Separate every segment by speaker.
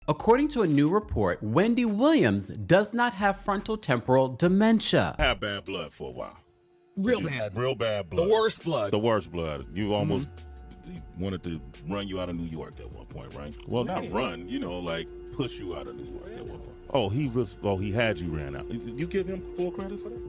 Speaker 1: According to a new report, Wendy Williams does not have frontotemporal dementia.
Speaker 2: Had bad blood for a while.
Speaker 3: Real bad.
Speaker 2: Real bad blood.
Speaker 3: The worst blood.
Speaker 2: The worst blood. You almost wanted to run you out of New York at one point, right? Well, not run, like push you out of New York at one point. He had you ran out. You give him full credit for that?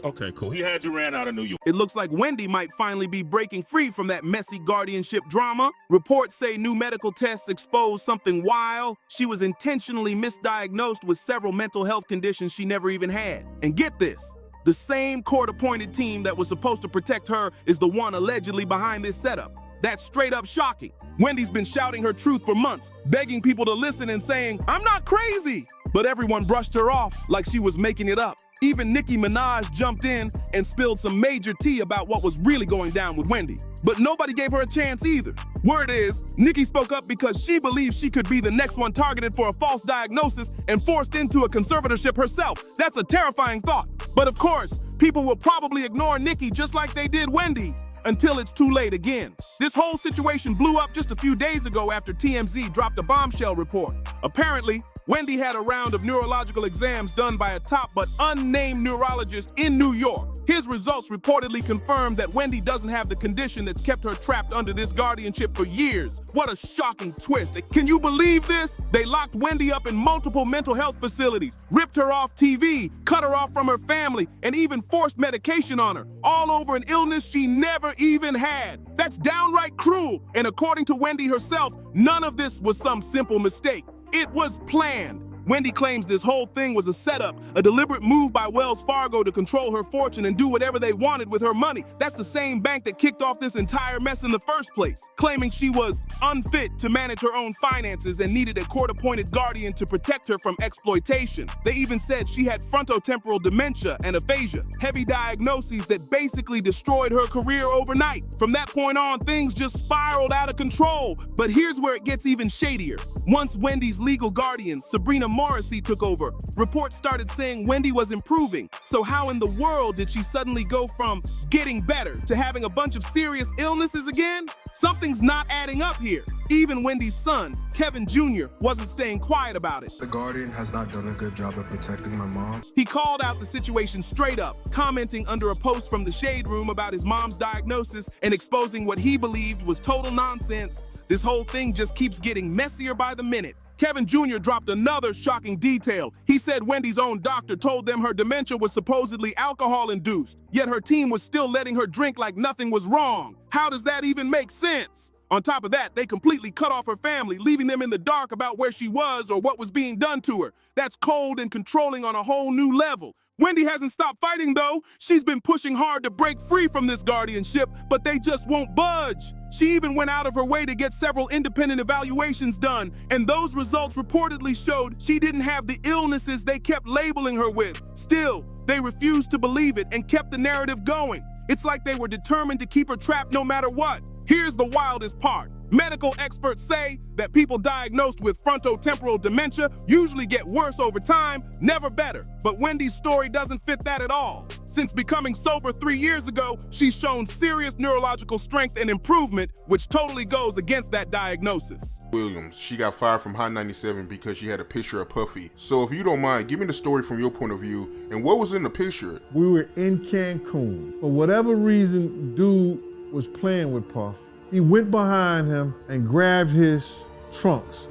Speaker 2: Okay, cool. He had you ran out of New York.
Speaker 4: It looks like Wendy might finally be breaking free from that messy guardianship drama. Reports say new medical tests expose something wild. She was intentionally misdiagnosed with several mental health conditions she never even had. And get this, the same court-appointed team that was supposed to protect her is the one allegedly behind this setup. That's straight up shocking. Wendy's been shouting her truth for months, begging people to listen and saying, "I'm not crazy." But everyone brushed her off like she was making it up. Even Nicki Minaj jumped in and spilled some major tea about what was really going down with Wendy. But nobody gave her a chance either. Word is, Nicki spoke up because she believes she could be the next one targeted for a false diagnosis and forced into a conservatorship herself. That's a terrifying thought. But of course, people will probably ignore Nicki just like they did Wendy until it's too late again. This whole situation blew up just a few days ago after TMZ dropped a bombshell report. Apparently, Wendy had a round of neurological exams done by a top but unnamed neurologist in New York. His results reportedly confirmed that Wendy doesn't have the condition that's kept her trapped under this guardianship for years. What a shocking twist. Can you believe this? They locked Wendy up in multiple mental health facilities, ripped her off TV, cut her off from her family, and even forced medication on her, all over an illness she never even had. That's downright cruel. And according to Wendy herself, none of this was some simple mistake. It was planned. Wendy claims this whole thing was a setup, a deliberate move by Wells Fargo to control her fortune and do whatever they wanted with her money. That's the same bank that kicked off this entire mess in the first place, claiming she was unfit to manage her own finances and needed a court-appointed guardian to protect her from exploitation. They even said she had frontotemporal dementia and aphasia, heavy diagnoses that basically destroyed her career overnight. From that point on, things just spiraled out of control. But here's where it gets even shadier. Once Wendy's legal guardian, Sabrina Morrissey, took over, reports started saying Wendy was improving. So how in the world did she suddenly go from getting better to having a bunch of serious illnesses again? Something's not adding up here. Even Wendy's son, Kevin Jr., wasn't staying quiet about it.
Speaker 5: The Guardian has not done a good job of protecting my mom.
Speaker 4: He called out the situation straight up, commenting under a post from the Shade Room about his mom's diagnosis and exposing what he believed was total nonsense. This whole thing just keeps getting messier by the minute. Kevin Jr. dropped another shocking detail. He said Wendy's own doctor told them her dementia was supposedly alcohol-induced, yet her team was still letting her drink like nothing was wrong. How does that even make sense? On top of that, they completely cut off her family, leaving them in the dark about where she was or what was being done to her. That's cold and controlling on a whole new level. Wendy hasn't stopped fighting, though. She's been pushing hard to break free from this guardianship, but they just won't budge. She even went out of her way to get several independent evaluations done, and those results reportedly showed she didn't have the illnesses they kept labeling her with. Still, they refused to believe it and kept the narrative going. It's like they were determined to keep her trapped no matter what. Here's the wildest part. Medical experts say that people diagnosed with frontotemporal dementia usually get worse over time, never better. But Wendy's story doesn't fit that at all. Since becoming sober 3 years ago, she's shown serious neurological strength and improvement, which totally goes against that diagnosis.
Speaker 6: Williams, she got fired from Hot 97 because she had a picture of Puffy. So if you don't mind, give me the story from your point of view and what was in the picture.
Speaker 7: We were in Cancun. For whatever reason, dude was playing with Puff. He went behind him and grabbed his trunks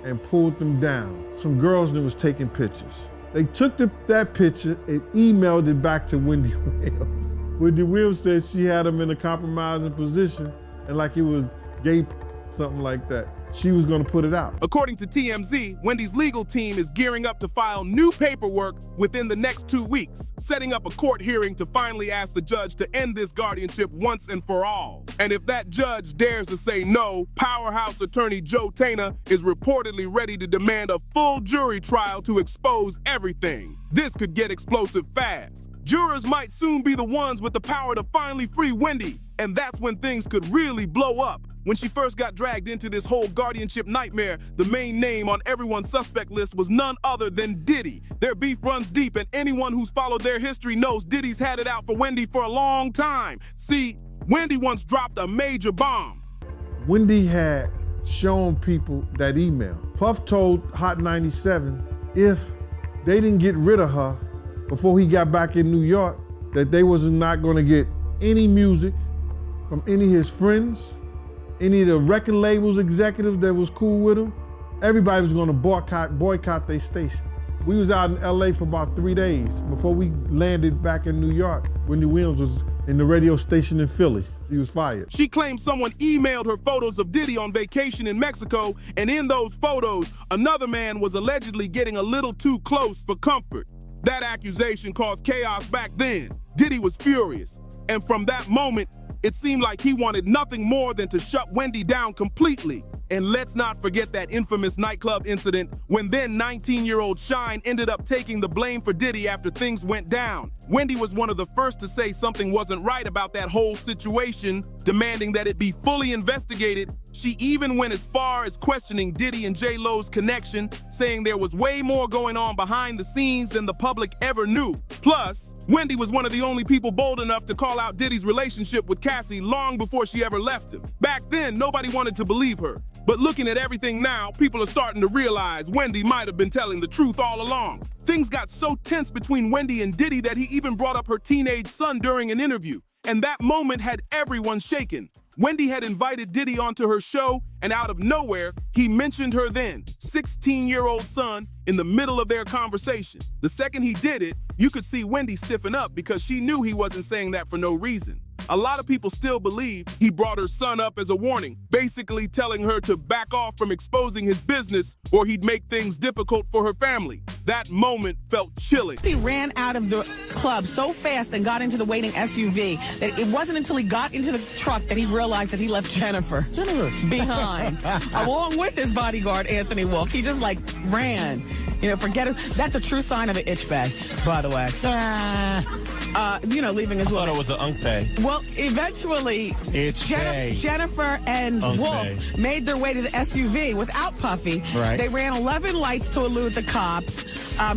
Speaker 7: and pulled them down. Some girls that was taking pictures. They took that picture and emailed it back to Wendy Williams. Wendy Williams said she had him in a compromising position and like he was gay, something like that. She was gonna put it out.
Speaker 4: According to TMZ, Wendy's legal team is gearing up to file new paperwork within the next 2 weeks, setting up a court hearing to finally ask the judge to end this guardianship once and for all. And if that judge dares to say no, powerhouse attorney Joe Taina is reportedly ready to demand a full jury trial to expose everything. This could get explosive fast. Jurors might soon be the ones with the power to finally free Wendy, and that's when things could really blow up. When she first got dragged into this whole guardianship nightmare, the main name on everyone's suspect list was none other than Diddy. Their beef runs deep, and anyone who's followed their history knows Diddy's had it out for Wendy for a long time. See, Wendy once dropped a major bomb.
Speaker 7: Wendy had showing people that email. Puff told Hot 97 if they didn't get rid of her before he got back in New York, that they was not gonna get any music from any of his friends, any of the record labels executives that was cool with him. Everybody was gonna boycott their station. We was out in LA for about 3 days before we landed back in New York. Wendy Williams was in the radio station in Philly. She was fired.
Speaker 4: She claimed someone emailed her photos of Diddy on vacation in Mexico, and in those photos, another man was allegedly getting a little too close for comfort. That accusation caused chaos back then. Diddy was furious, and from that moment, it seemed like he wanted nothing more than to shut Wendy down completely. And let's not forget that infamous nightclub incident when then 19-year-old Shine ended up taking the blame for Diddy after things went down. Wendy was one of the first to say something wasn't right about that whole situation, demanding that it be fully investigated. She even went as far as questioning Diddy and J-Lo's connection, saying there was way more going on behind the scenes than the public ever knew. Plus, Wendy was one of the only people bold enough to call out Diddy's relationship with Cassie long before she ever left him. Back then, nobody wanted to believe her. But looking at everything now, people are starting to realize Wendy might have been telling the truth all along. Things got so tense between Wendy and Diddy that he even brought up her teenage son during an interview. And that moment had everyone shaken. Wendy had invited Diddy onto her show, and out of nowhere, he mentioned her then, 16-year-old son, in the middle of their conversation. The second he did it, you could see Wendy stiffen up because she knew he wasn't saying that for no reason. A lot of people still believe he brought her son up as a warning, basically telling her to back off from exposing his business or he'd make things difficult for her family. That moment felt chilling.
Speaker 3: He ran out of the club so fast and got into the waiting SUV that it wasn't until he got into the truck that he realized that he left Jennifer behind, along with his bodyguard, Anthony Wolf. He just like ran. You know, forget it. That's a true sign of an itch bag, by the way. Leaving his
Speaker 8: I thought it was an unpack.
Speaker 3: Well, eventually, Jennifer and Wolf made their way to the SUV without Puffy.
Speaker 1: Right.
Speaker 3: They ran 11 lights to elude the cops.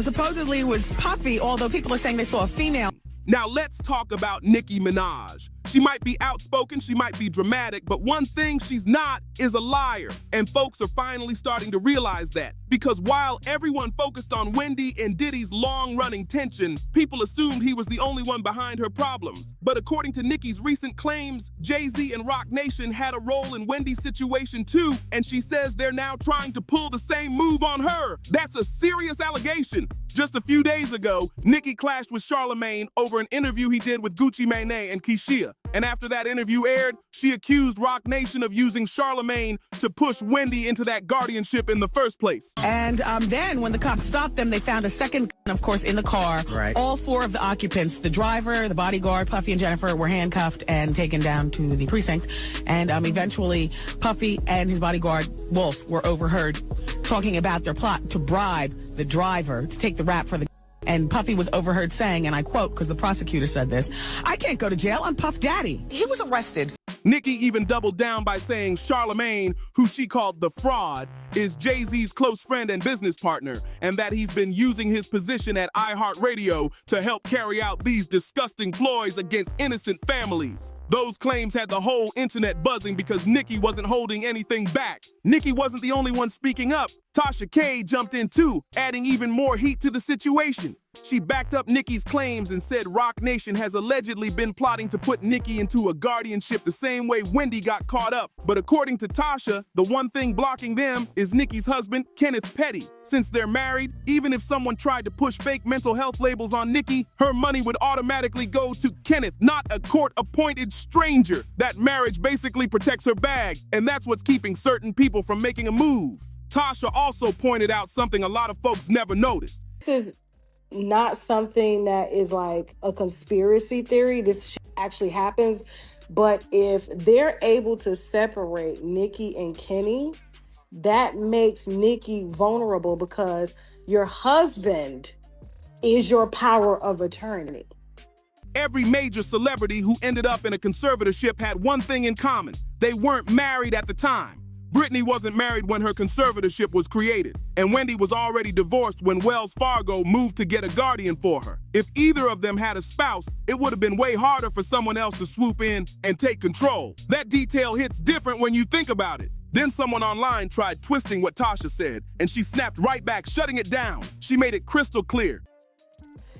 Speaker 3: Supposedly it was Puffy, although people are saying they saw a female.
Speaker 4: Now let's talk about Nicki Minaj. She might be outspoken, she might be dramatic, but one thing she's not is a liar. And folks are finally starting to realize that. Because while everyone focused on Wendy and Diddy's long-running tension, people assumed he was the only one behind her problems. But according to Nicki's recent claims, Jay-Z and Roc Nation had a role in Wendy's situation too, and she says they're now trying to pull the same move on her. That's a serious allegation. Just a few days ago, Nicki clashed with Charlemagne over an interview he did with Gucci Mane and Keishia. And after that interview aired, she accused Roc Nation of using Charlemagne to push Wendy into that guardianship in the first place.
Speaker 3: And then when the cops stopped them, they found a second gun, of course, in the car.
Speaker 1: Right.
Speaker 3: All four of the occupants, the driver, the bodyguard, Puffy and Jennifer, were handcuffed and taken down to the precinct. And eventually, Puffy and his bodyguard, Wolf, were overheard talking about their plot to bribe the driver to take the rap for the. And Puffy was overheard saying, and I quote, because the prosecutor said this, "I can't go to jail, I'm Puff Daddy."
Speaker 9: He was arrested.
Speaker 4: Nicki even doubled down by saying Charlemagne, who she called the fraud, is Jay-Z's close friend and business partner, and that he's been using his position at iHeartRadio to help carry out these disgusting ploys against innocent families. Those claims had the whole internet buzzing because Nicki wasn't holding anything back. Nicki wasn't the only one speaking up. Tasha K jumped in too, adding even more heat to the situation. She backed up Nicki's claims and said Roc Nation has allegedly been plotting to put Nicki into a guardianship the same way Wendy got caught up. But according to Tasha, the one thing blocking them is Nicki's husband, Kenneth Petty. Since they're married, even if someone tried to push fake mental health labels on Nicki, her money would automatically go to Kenneth, not a court-appointed stranger. That marriage basically protects her bag, and that's what's keeping certain people from making a move. Tasha also pointed out something a lot of folks never noticed.
Speaker 10: This is not something that is like a conspiracy theory. This shit actually happens. But if they're able to separate Nicki and Kenny, that makes Nicki vulnerable because your husband is your power of attorney.
Speaker 4: Every major celebrity who ended up in a conservatorship had one thing in common. They weren't married at the time. Britney wasn't married when her conservatorship was created, and Wendy was already divorced when Wells Fargo moved to get a guardian for her. If either of them had a spouse, it would have been way harder for someone else to swoop in and take control. That detail hits different when you think about it. Then someone online tried twisting what Tasha said, and she snapped right back, shutting it down. She made it crystal clear.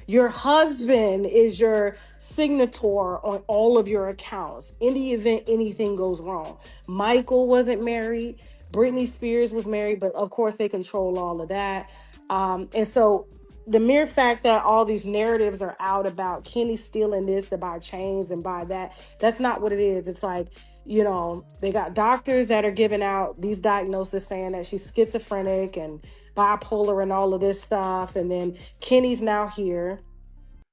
Speaker 10: Your husband is your signator on all of your accounts in the event anything goes wrong. Michael wasn't married. Britney Spears was married, but of course they control all of that. And so the mere fact that all these narratives are out about Kenny stealing this to buy chains and buy that, that's not what it is. It's like, you know, they got doctors that are giving out these diagnoses saying that she's schizophrenic and bipolar and all of this stuff. And then Kenny's now here.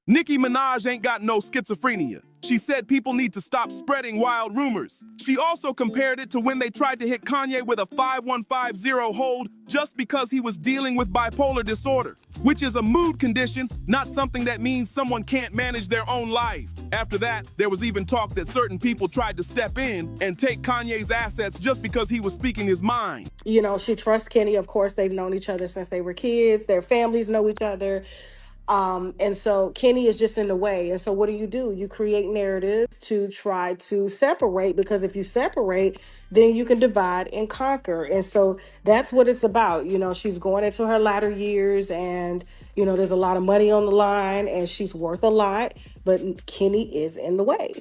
Speaker 4: Nicki Minaj ain't got no schizophrenia. She said people need to stop spreading wild rumors. She also compared it to when they tried to hit Kanye with a 5150 hold just because he was dealing with bipolar disorder, which is a mood condition, not something that means someone can't manage their own life. After that, there was even talk that certain people tried to step in and take Kanye's assets just because he was speaking his mind.
Speaker 10: You know, she trusts Kenny. Of course, they've known each other since they were kids. Their families know each other. And so Kenny is just in the way. And so what do? You create narratives to try to separate, because if you separate, then you can divide and conquer. And so that's what it's about. You know, she's going into her latter years and, you know, there's a lot of money on the line and she's worth a lot, but Kenny is in the way.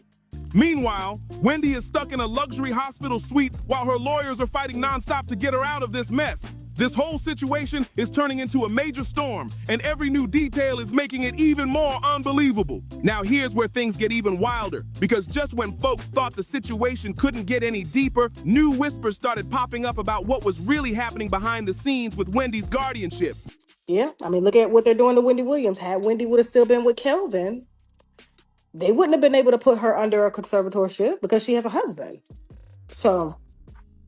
Speaker 4: Meanwhile, Wendy is stuck in a luxury hospital suite while her lawyers are fighting nonstop to get her out of this mess. This whole situation is turning into a major storm, and every new detail is making it even more unbelievable. Now here's where things get even wilder, because just when folks thought the situation couldn't get any deeper, new whispers started popping up about what was really happening behind the scenes with Wendy's guardianship.
Speaker 10: Yeah, I mean, look at what they're doing to Wendy Williams. Had Wendy would have still been with Kelvin, they wouldn't have been able to put her under a conservatorship because she has a husband. So,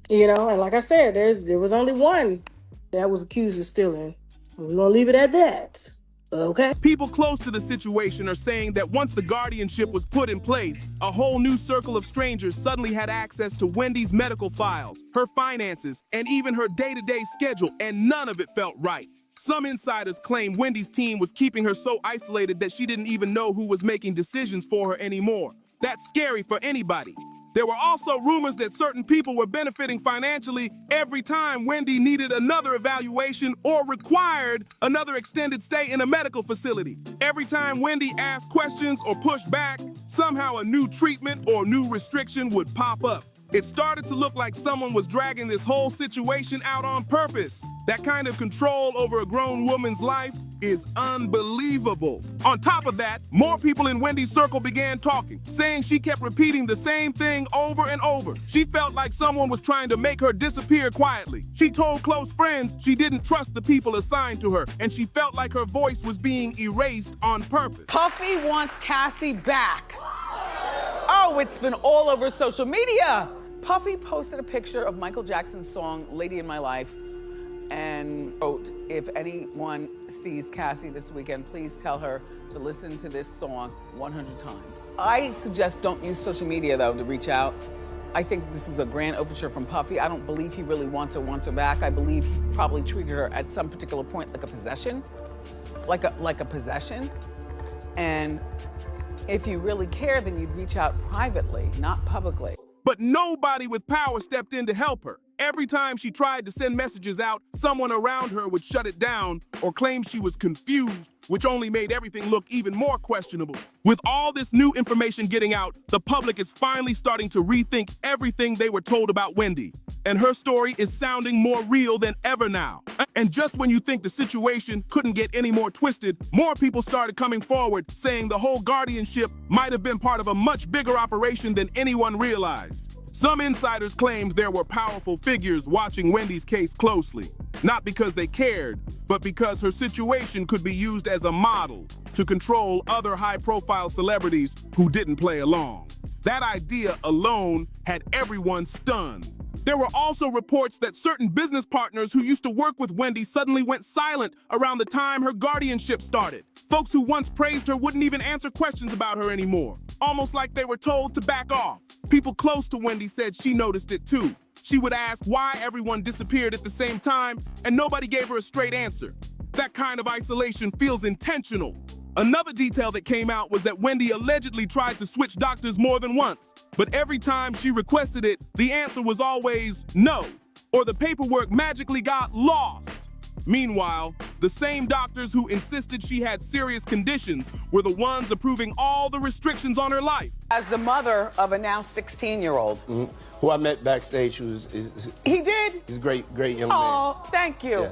Speaker 10: you know, and like I said, there was only one that was accused of stealing. We're gonna leave it at that. Okay.
Speaker 4: People close to the situation are saying that once the guardianship was put in place, a whole new circle of strangers suddenly had access to Wendy's medical files, her finances, and even her day-to-day schedule, and none of it felt right. Some insiders claim Wendy's team was keeping her so isolated that she didn't even know who was making decisions for her anymore. That's scary for anybody. There were also rumors that certain people were benefiting financially every time Wendy needed another evaluation or required another extended stay in a medical facility. Every time Wendy asked questions or pushed back, somehow a new treatment or new restriction would pop up. It started to look like someone was dragging this whole situation out on purpose. That kind of control over a grown woman's life is unbelievable. On top of that, more people in Wendy's circle began talking, saying she kept repeating the same thing over and over. She felt like someone was trying to make her disappear quietly. She told close friends she didn't trust the people assigned to her, and she felt like her voice was being erased on purpose.
Speaker 8: Puffy wants Cassie back. Oh, it's been all over social media. Puffy posted a picture of Michael Jackson's song, Lady in My Life, and wrote, if anyone sees Cassie this weekend, please tell her to listen to this song 100 times. I suggest don't use social media, though, to reach out. I think this is a grand overture from Puffy. I don't believe he really wants her back. I believe he probably treated her at some particular point like a possession, like a possession. And if you really care, then you'd reach out privately, not publicly.
Speaker 4: But nobody with power stepped in to help her. Every time she tried to send messages out, someone around her would shut it down or claim she was confused, which only made everything look even more questionable. With all this new information getting out, the public is finally starting to rethink everything they were told about Wendy. And her story is sounding more real than ever now. And just when you think the situation couldn't get any more twisted, more people started coming forward saying the whole guardianship might have been part of a much bigger operation than anyone realized. Some insiders claimed there were powerful figures watching Wendy's case closely, not because they cared, but because her situation could be used as a model to control other high-profile celebrities who didn't play along. That idea alone had everyone stunned. There were also reports that certain business partners who used to work with Wendy suddenly went silent around the time her guardianship started. Folks who once praised her wouldn't even answer questions about her anymore, almost like they were told to back off. People close to Wendy said she noticed it too. She would ask why everyone disappeared at the same time, and nobody gave her a straight answer. That kind of isolation feels intentional. Another detail that came out was that Wendy allegedly tried to switch doctors more than once, but every time she requested it, the answer was always no, or the paperwork magically got lost. Meanwhile, the same doctors who insisted she had serious conditions were the ones approving all the restrictions on her life.
Speaker 8: As the mother of a now 16-year-old.
Speaker 9: Who I met backstage,
Speaker 8: He did?
Speaker 9: he's a great young man.
Speaker 8: Oh, thank you.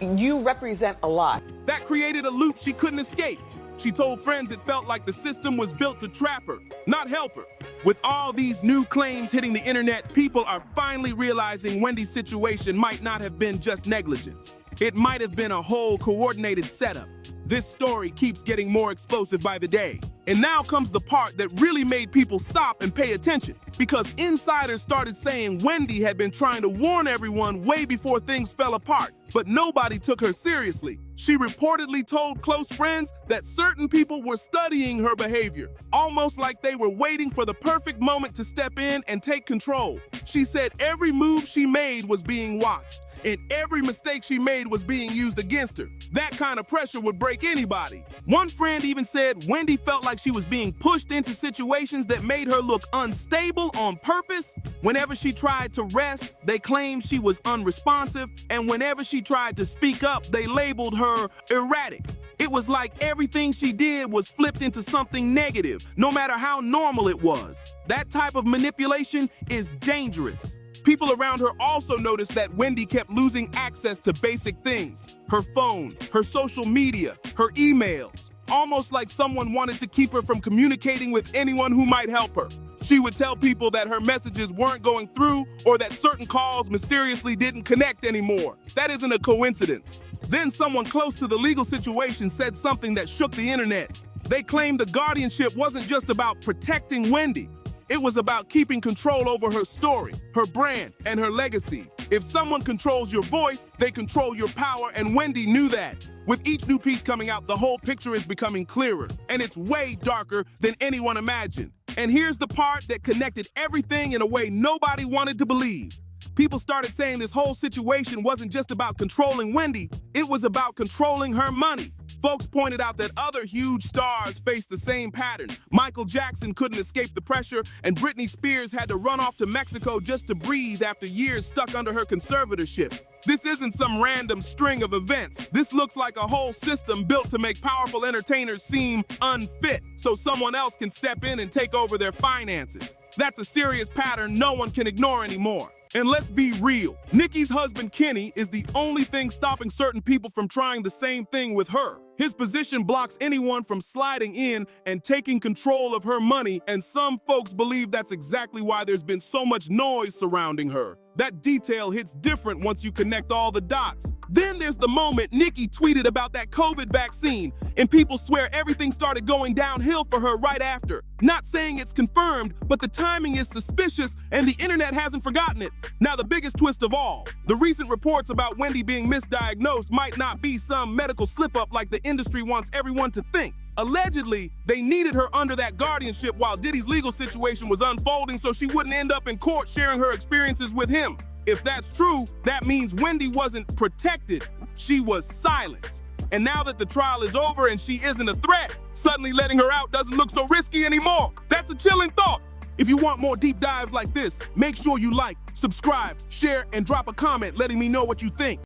Speaker 8: You represent a lot.
Speaker 4: That created a loop she couldn't escape. She told friends it felt like the system was built to trap her, not help her. With all these new claims hitting the internet, people are finally realizing Wendy's situation might not have been just negligence. It might have been a whole coordinated setup. This story keeps getting more explosive by the day. And now comes the part that really made people stop and pay attention, because insiders started saying Wendy had been trying to warn everyone way before things fell apart, but nobody took her seriously. She reportedly told close friends that certain people were studying her behavior, almost like they were waiting for the perfect moment to step in and take control. She said every move she made was being watched, and every mistake she made was being used against her. That kind of pressure would break anybody. One friend even said Wendy felt like she was being pushed into situations that made her look unstable on purpose. Whenever she tried to rest, they claimed she was unresponsive, and whenever she tried to speak up, they labeled her erratic. It was like everything she did was flipped into something negative, no matter how normal it was. That type of manipulation is dangerous. People around her also noticed that Wendy kept losing access to basic things: her phone, her social media, her emails, almost like someone wanted to keep her from communicating with anyone who might help her. She would tell people that her messages weren't going through or that certain calls mysteriously didn't connect anymore. That isn't a coincidence. Then someone close to the legal situation said something that shook the internet. They claimed the guardianship wasn't just about protecting Wendy. It was about keeping control over her story, her brand, and her legacy. If someone controls your voice, they control your power, and Wendy knew that. With each new piece coming out, the whole picture is becoming clearer, and it's way darker than anyone imagined. And here's the part that connected everything in a way nobody wanted to believe. People started saying this whole situation wasn't just about controlling Wendy, it was about controlling her money. Folks pointed out that other huge stars faced the same pattern. Michael Jackson couldn't escape the pressure, and Britney Spears had to run off to Mexico just to breathe after years stuck under her conservatorship. This isn't some random string of events. This looks like a whole system built to make powerful entertainers seem unfit, so someone else can step in and take over their finances. That's a serious pattern no one can ignore anymore. And let's be real, Nicki's husband Kenny is the only thing stopping certain people from trying the same thing with her. His position blocks anyone from sliding in and taking control of her money, and some folks believe that's exactly why there's been so much noise surrounding her. That detail hits different once you connect all the dots. Then there's the moment Nicki tweeted about that COVID vaccine, and people swear everything started going downhill for her right after. Not saying it's confirmed, but the timing is suspicious, and the internet hasn't forgotten it. Now, the biggest twist of all, the recent reports about Wendy being misdiagnosed might not be some medical slip-up like the industry wants everyone to think. Allegedly, they needed her under that guardianship while Diddy's legal situation was unfolding so she wouldn't end up in court sharing her experiences with him. If that's true, that means Wendy wasn't protected, she was silenced. And now that the trial is over and she isn't a threat, suddenly letting her out doesn't look so risky anymore. That's a chilling thought. If you want more deep dives like this, make sure you like, subscribe, share, and drop a comment letting me know what you think.